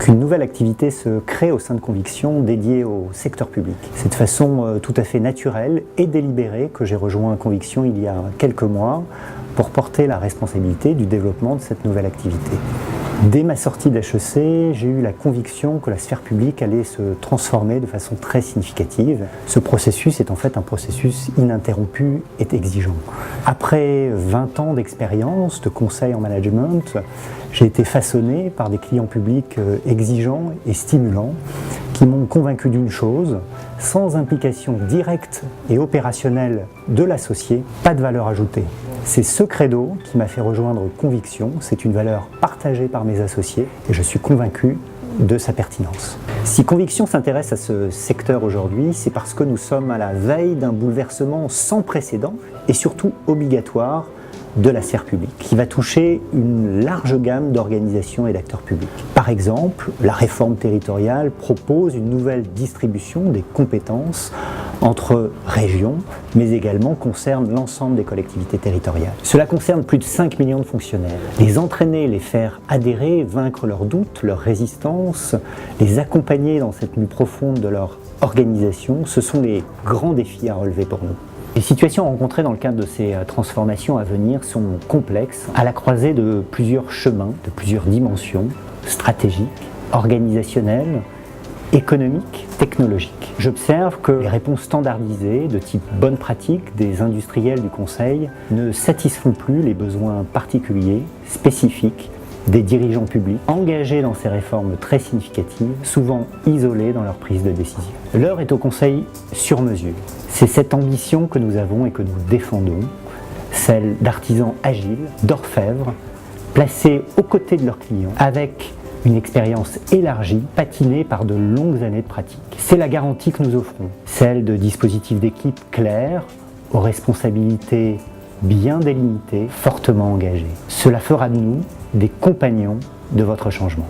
qu'une nouvelle activité se crée au sein de Conviction dédiée au secteur public. C'est de façon tout à fait naturelle et délibérée que j'ai rejoint Conviction il y a quelques mois pour porter la responsabilité du développement de cette nouvelle activité. Dès ma sortie d'HEC, j'ai eu la conviction que la sphère publique allait se transformer de façon très significative. Ce processus est en fait un processus ininterrompu et exigeant. Après 20 ans d'expérience de conseil en management, j'ai été façonné par des clients publics exigeants et stimulants qui m'ont convaincu d'une chose: sans implication directe et opérationnelle de l'associé, pas de valeur ajoutée. C'est ce credo qui m'a fait rejoindre Conviction, c'est une valeur partagée par mes associés et je suis convaincu de sa pertinence. Si Conviction s'intéresse à ce secteur aujourd'hui, c'est parce que nous sommes à la veille d'un bouleversement sans précédent et surtout obligatoire de la sphère publique, qui va toucher une large gamme d'organisations et d'acteurs publics. Par exemple, la réforme territoriale propose une nouvelle distribution des compétences entre régions, mais également concerne l'ensemble des collectivités territoriales. Cela concerne plus de 5 millions de fonctionnaires. Les entraîner, les faire adhérer, vaincre leurs doutes, leurs résistances, les accompagner dans cette mue profonde de leur organisation, ce sont les grands défis à relever pour nous. Les situations rencontrées dans le cadre de ces transformations à venir sont complexes, à la croisée de plusieurs chemins, de plusieurs dimensions, stratégiques, organisationnelles, économiques, technologiques. J'observe que les réponses standardisées de type bonne pratique des industriels du conseil ne satisfont plus les besoins particuliers, spécifiques, des dirigeants publics engagés dans ces réformes très significatives, souvent isolés dans leur prise de décision. L'heure est au conseil sur mesure. C'est cette ambition que nous avons et que nous défendons, celle d'artisans agiles, d'orfèvres, placés aux côtés de leurs clients, avec une expérience élargie, patinée par de longues années de pratique. C'est la garantie que nous offrons, celle de dispositifs d'équipe clairs, aux responsabilités bien délimitées, fortement engagées. Cela fera de nous des compagnons de votre changement.